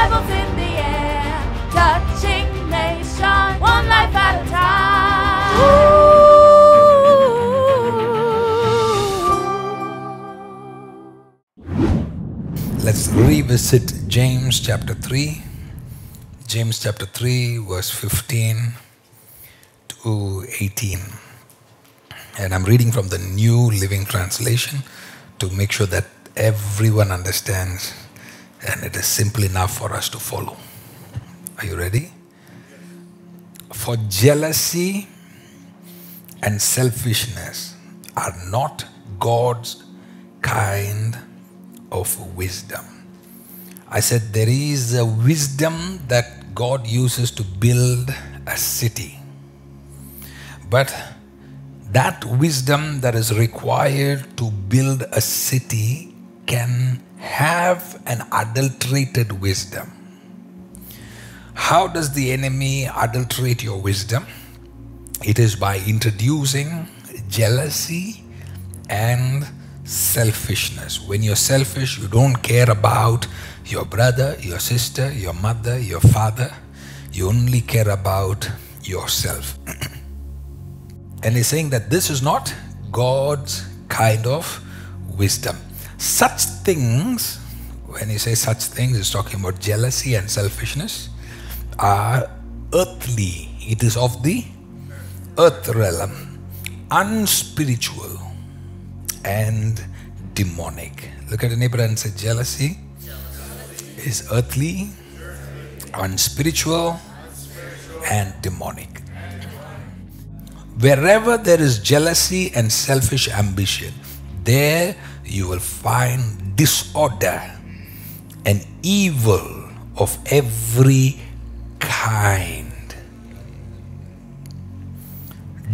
revels in the air, touching nations, one life at a time. Let's revisit James chapter 3. James chapter 3 verse 15 to 18. And I'm reading from the New Living Translation to make sure that everyone understands and it is simple enough for us to follow. Are you ready? For jealousy and selfishness are not God's kind of wisdom. I said there is a wisdom that God uses to build a city. But that wisdom that is required to build a city can have an adulterated wisdom. How does the enemy adulterate your wisdom? It is by introducing jealousy and selfishness. When you're selfish, you don't care about your brother, your sister, your mother, your father. You only care about yourself. And he's saying that this is not God's kind of wisdom. Such things, when he says such things, he's talking about jealousy and selfishness, are earthly. It is of the earth realm, unspiritual and demonic. Look at the neighbor and say jealousy is earthly, unspiritual and demonic. Wherever there is jealousy and selfish ambition, there you will find disorder and evil of every kind.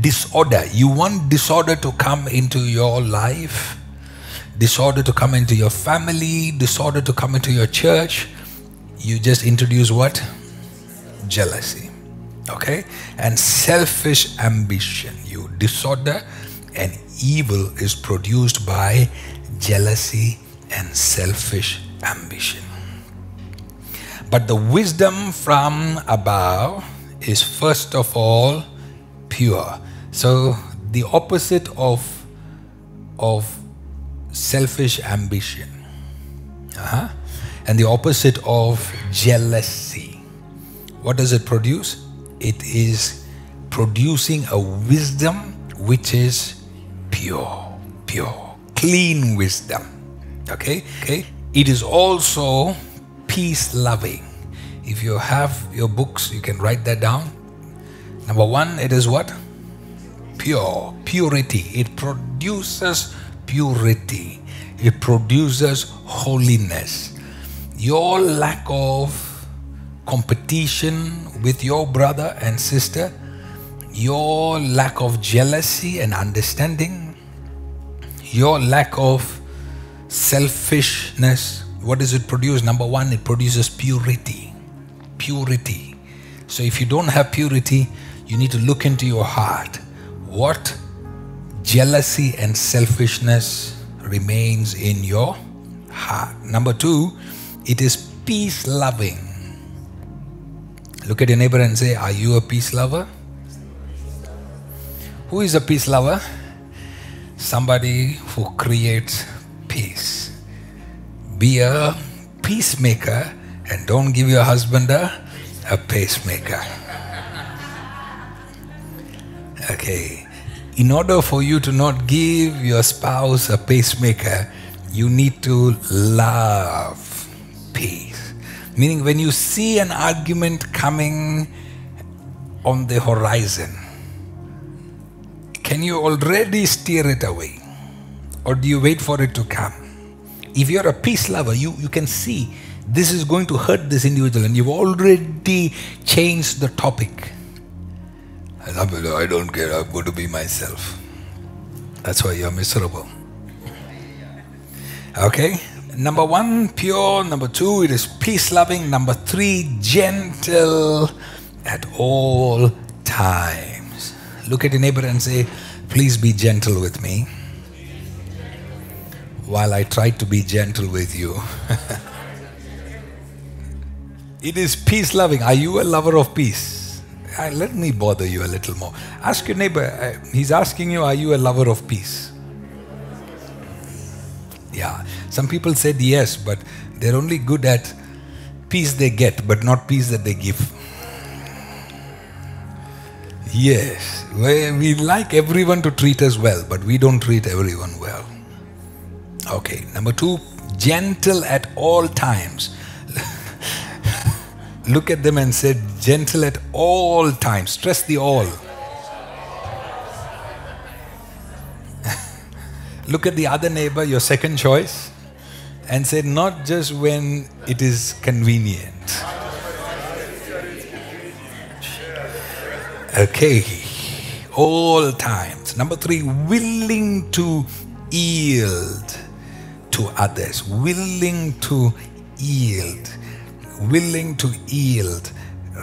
Disorder. You want disorder to come into your life, disorder to come into your family, disorder to come into your church. You just introduce what? Jealousy. Okay? And selfish ambition. You disorder and evil is produced by jealousy and selfish ambition. But the wisdom from above is first of all pure. So the opposite of selfish ambition and the opposite of jealousy, what does it produce? It is producing a wisdom which is pure, clean wisdom. Okay? It is also peace-loving. If you have your books, you can write that down. Number one, it is what? Purity. It produces purity. It produces holiness. Your lack of competition with your brother and sister, your lack of jealousy and understanding, your lack of selfishness, what does it produce? Number one, it produces purity. So if you don't have purity, you need to look into your heart. What jealousy and selfishness remains in your heart? Number two, it is peace-loving. Look at your neighbor and say, are you a peace lover? Who is a peace lover? Somebody who creates peace. Be a peacemaker and don't give your husband a pacemaker. Okay. In order for you to not give your spouse a pacemaker, you need to love peace. Meaning when you see an argument coming on the horizon, can you already steer it away? Or do you wait for it to come? If you're a peace lover, you can see this is going to hurt this individual and you've already changed the topic. I don't care, I'm going to be myself. That's why you're miserable. Okay? Number one, pure. Number two, it is peace-loving. Number three, gentle at all times. Look at your neighbor and say, please be gentle with me while I try to be gentle with you. It is peace loving. Are you a lover of peace? Let me bother you a little more. Ask your neighbor. He's asking you, are you a lover of peace? Yeah. Some people said yes, but they're only good at peace they get, but not peace that they give. Yes. We like everyone to treat us well, but we don't treat everyone well. Okay. Number 2, gentle at all times. Look at them and say, gentle at all times. Stress the all. Look at the other neighbor, your second choice, and say, not just when it is convenient. Okay. All times. Number 3, willing to yield to others. Willing to yield. Willing to yield.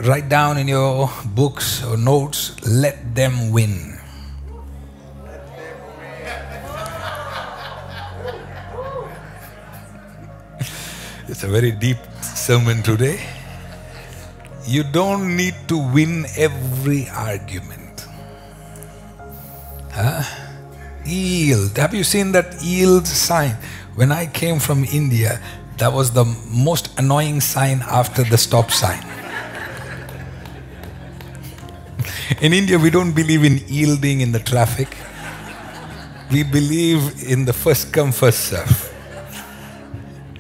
Write down in your books or notes, let them win. It's a very deep sermon today. You don't need to win every argument. Yield. Have you seen that yield sign? When I came from India, that was the most annoying sign after the stop sign. In India, we don't believe in yielding in the traffic. We believe in the first come, first serve.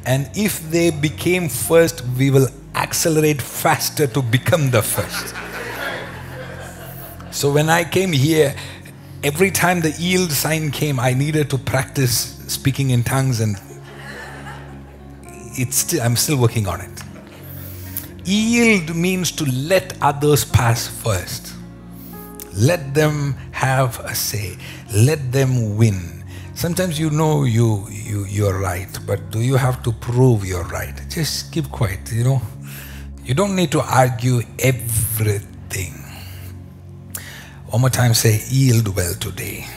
And if they became first, we will accelerate faster to become the first. So when I came here, every time the yield sign came, I needed to practice speaking in tongues, and I'm still working on it. Yield means to let others pass first. Let them have a say. Let them win. Sometimes you know you're right, but do you have to prove you're right? Just keep quiet, you know. You don't need to argue everything. One more time, say, yield well today.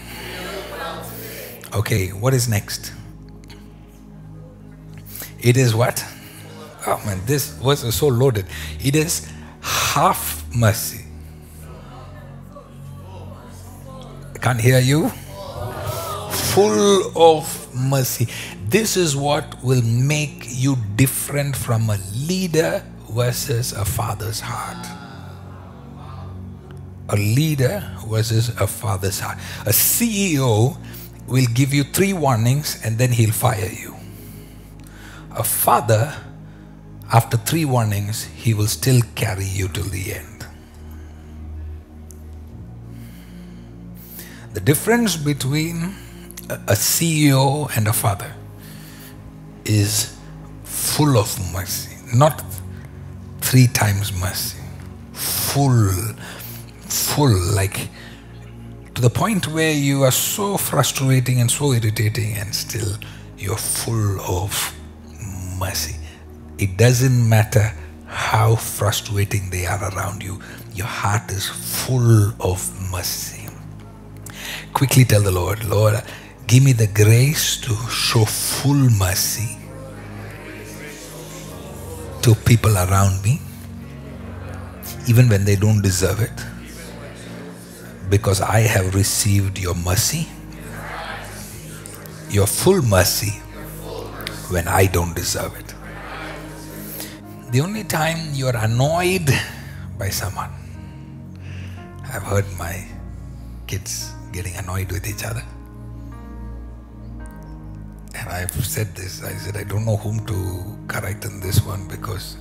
Okay, what is next? It is what? Oh man, this verse is so loaded. It is half mercy. I can't hear you. Full of mercy. This is what will make you different from a leader versus a father's heart. A leader versus a father's heart. A CEO will give you 3 warnings and then he'll fire you. A father, after 3 warnings, he will still carry you till the end. The difference between a CEO and a father is full of mercy, not 3 times mercy. Full, like to the point where you are so frustrating and so irritating, and still you're full of mercy. It doesn't matter how frustrating they are around you, your heart is full of mercy. Quickly tell the Lord, Lord, give me the grace to show full mercy to people around me, even when they don't deserve it, because I have received your mercy, your full mercy, when I don't deserve it. The only time you're annoyed by someone, I've heard my kids getting annoyed with each other. And I've said this, I said, I don't know whom to correct in this one, because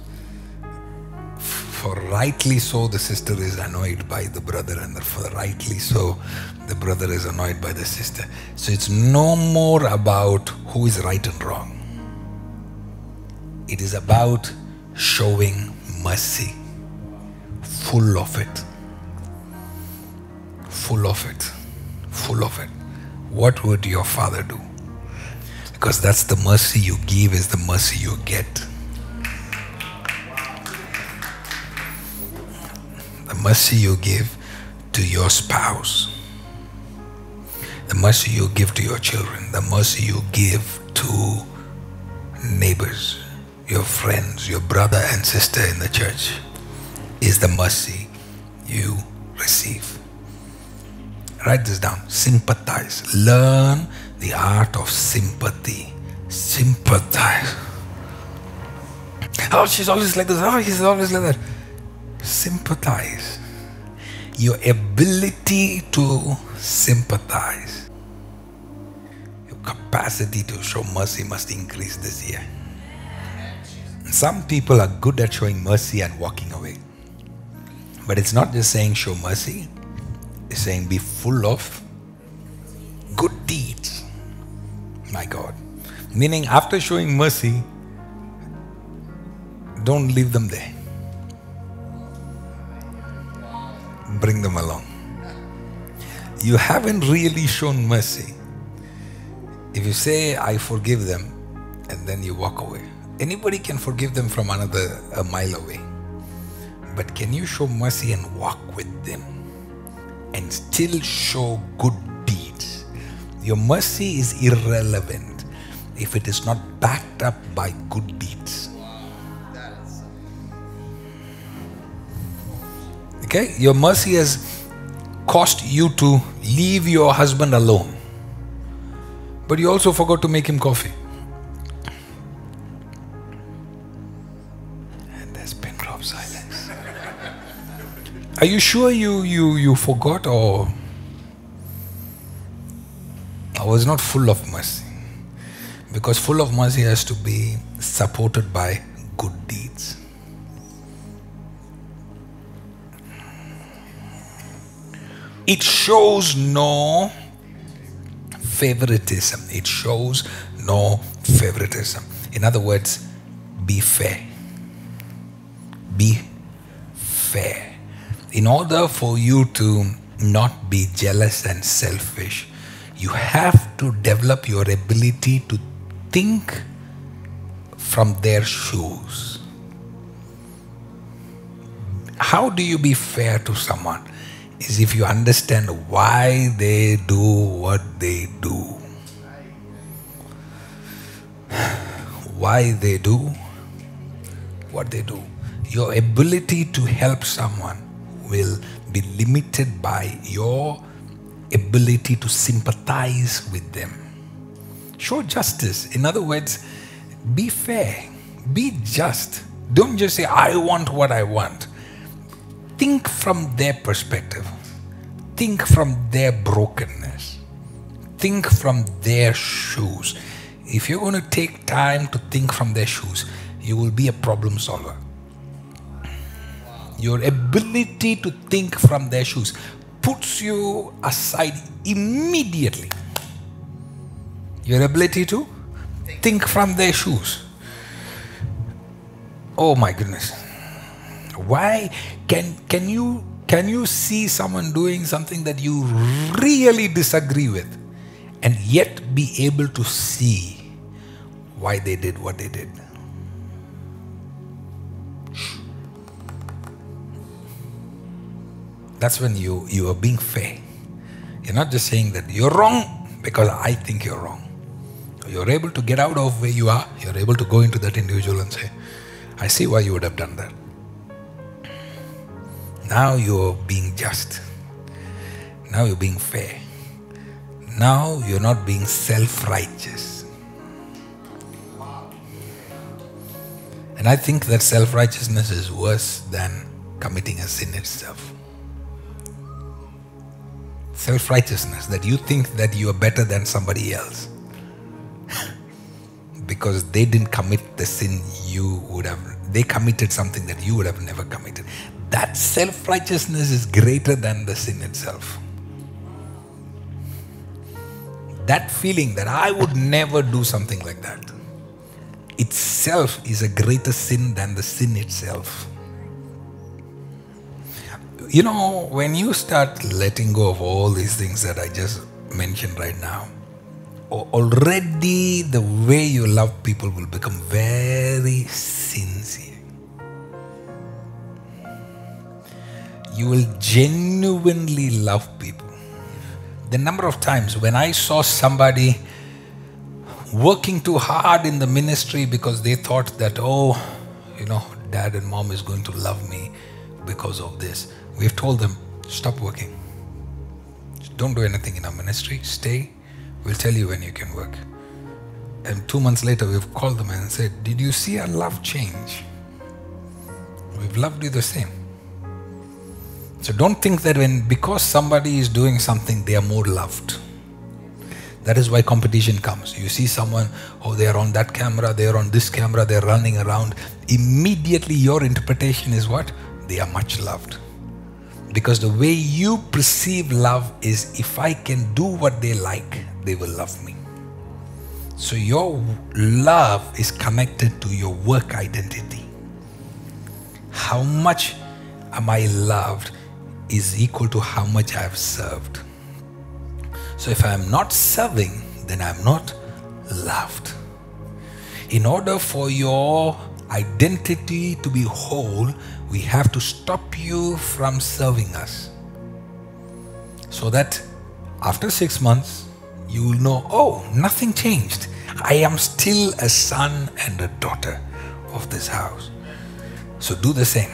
for rightly so, the sister is annoyed by the brother, and for rightly so, the brother is annoyed by the sister. So it's no more about who is right and wrong. It is about showing mercy. Full of it. Full of it. Full of it. What would your father do? Because that's the mercy you give, is the mercy you get. The mercy you give to your spouse, the mercy you give to your children, the mercy you give to neighbors, your friends, your brother and sister in the church is the mercy you receive. Write this down. Sympathize. Learn the art of sympathy. Sympathize. Oh, she's always like this. Oh, he's always like that. Sympathize. Your ability to sympathize, your capacity to show mercy must increase this year. Some people are good at showing mercy and walking away. But it's not just saying show mercy. It's saying be full of good deeds. My God. Meaning after showing mercy, don't leave them there. Bring them along. You haven't really shown mercy if you say, I forgive them, and then you walk away. Anybody can forgive them from a mile away. But can you show mercy and walk with them and still show good deeds? Your mercy is irrelevant if it is not backed up by good deeds. Okay, your mercy has cost you to leave your husband alone, but you also forgot to make him coffee. And there's pin drop silence. Are you sure you forgot, or I was not full of mercy? Because full of mercy has to be supported by good deeds. It shows no favoritism. It shows no favoritism. In other words, be fair. Be fair. In order for you to not be jealous and selfish, you have to develop your ability to think from their shoes. How do you be fair to someone? Is if you understand why they do what they do. Why they do what they do. Your ability to help someone will be limited by your ability to sympathize with them. Show justice. In other words, be fair. Be just. Don't just say, I want what I want. Think from their perspective. Think from their brokenness. Think from their shoes. If you're going to take time to think from their shoes, you will be a problem solver. Your ability to think from their shoes puts you aside immediately. Your ability to think from their shoes. Oh my goodness. Why can you see someone doing something that you really disagree with and yet be able to see why they did what they did? That's when you are being fair. You're not just saying that you're wrong because I think you're wrong. You're able to get out of where you are. You're able to go into that individual and say, I see why you would have done that. Now you're being just. Now you're being fair. Now you're not being self-righteous. And I think that self-righteousness is worse than committing a sin itself. Self-righteousness, that you think that you are better than somebody else because they didn't commit the sin you would have. They committed something that you would have never committed. That self-righteousness is greater than the sin itself. That feeling that I would never do something like that itself is a greater sin than the sin itself. You know, when you start letting go of all these things that I just mentioned right now, already the way you love people will become very sincere. You will genuinely love people. The number of times when I saw somebody working too hard in the ministry because they thought that, oh, dad and mom is going to love me because of this. We've told them, stop working. Don't do anything in our ministry. Stay. We'll tell you when you can work. And 2 months later, we've called them and said, did you see our love change? We've loved you the same. So don't think that because somebody is doing something, they are more loved. That is why competition comes. You see someone, oh, they are on that camera, they are on this camera, they are running around. Immediately your interpretation is what? They are much loved. Because the way you perceive love is, if I can do what they like, they will love me. So your love is connected to your work identity. How much am I loved is equal to how much I have served. So if I am not serving, then I am not loved. In order for your identity to be whole, we have to stop you from serving us. So that after 6 months, you will know, oh, nothing changed. I am still a son and a daughter of this house. So do the same.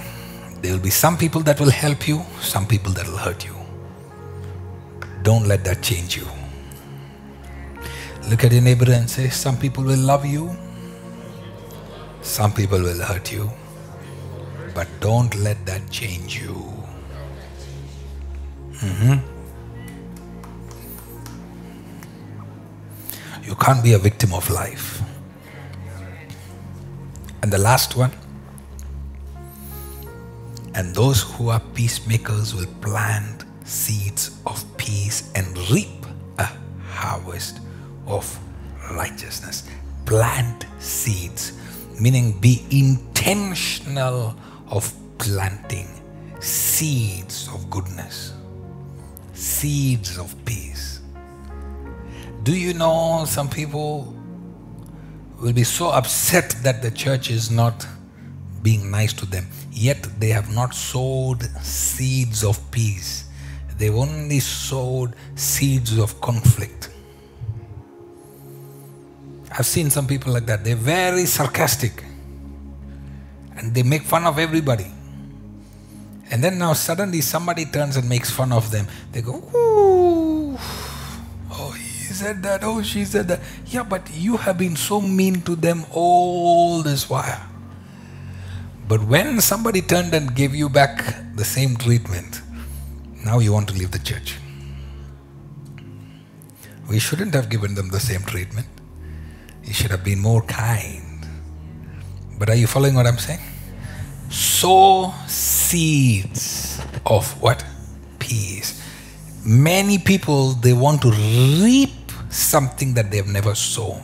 There will be some people that will help you, some people that will hurt you. Don't let that change you. Look at your neighbor and say, some people will love you, some people will hurt you, but don't let that change you. You can't be a victim of life. And the last one, and those who are peacemakers will plant seeds of peace and reap a harvest of righteousness. Plant seeds, meaning be intentional of planting seeds of goodness, seeds of peace. Do you know some people will be so upset that the church is not being nice to them, yet they have not sowed seeds of peace. They've only sowed seeds of conflict. I've seen some people like that. They're very sarcastic and they make fun of everybody. And then now suddenly somebody turns and makes fun of them. They go, ooh, oh, he said that, oh, she said that. Yeah, but you have been so mean to them all this while. But when somebody turned and gave you back the same treatment, now you want to leave the church. We shouldn't have given them the same treatment. You should have been more kind. But are you following what I'm saying? Sow seeds of what? Peace. Many people, they want to reap something that they have never sown.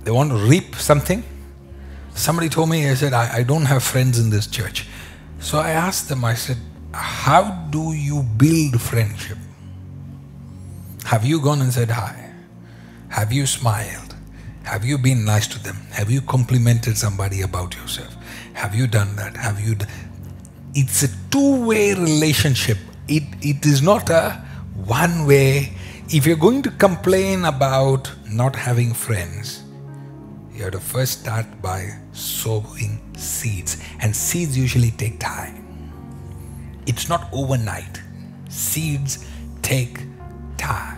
They want to reap something. Somebody told me, I said, I don't have friends in this church. So I asked them, I said, how do you build friendship? Have you gone and said hi? Have you smiled? Have you been nice to them? Have you complimented somebody about yourself? Have you done that? Have you done? It's a two-way relationship. It is not a one-way. If you're going to complain about not having friends, you have to first start by sowing seeds. And seeds usually take time. It's not overnight. Seeds take time.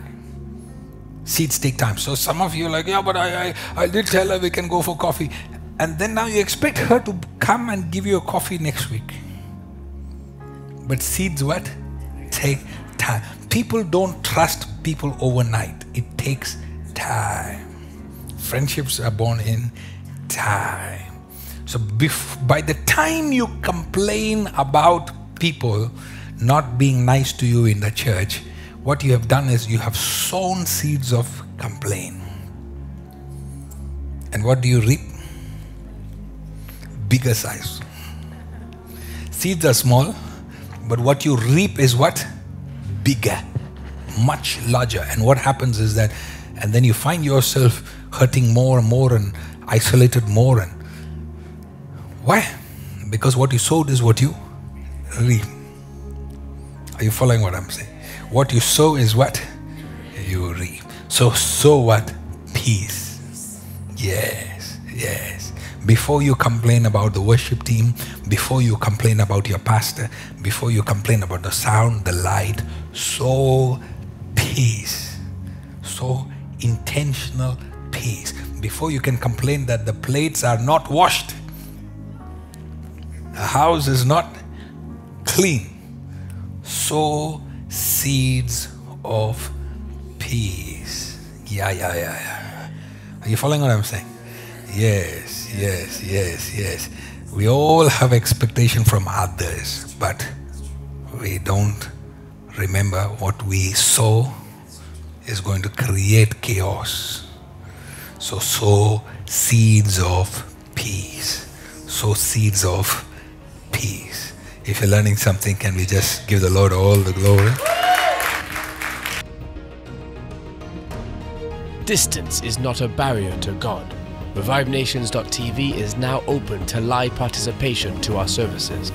Seeds take time. So some of you are like, yeah, but I did tell her we can go for coffee. And then now you expect her to come and give you a coffee next week. But seeds what? Take time. People don't trust people overnight. It takes time. Friendships are born in time. So by the time you complain about people not being nice to you in the church, what you have done is you have sown seeds of complaint. And what do you reap? Bigger size. Seeds are small, but what you reap is what? Bigger, much larger. And what happens is that, and then you find yourself hurting more and more and isolated more. And why? Because what you sowed is what you reap. Are you following what I'm saying? What you sow is what you reap. So sow what? Peace. Yes, yes. Before you complain about the worship team, before you complain about your pastor, before you complain about the sound, the light, sow peace. Sow intentional peace. Before you can complain that the plates are not washed, the house is not clean, sow seeds of peace. Yeah. Are you following what I'm saying? Yes. We all have expectation from others, but we don't remember what we sow is going to create chaos. So sow seeds of peace. Sow seeds of peace. If you're learning something, can we just give the Lord all the glory? Distance is not a barrier to God. ReviveNations.tv is now open to live participation to our services.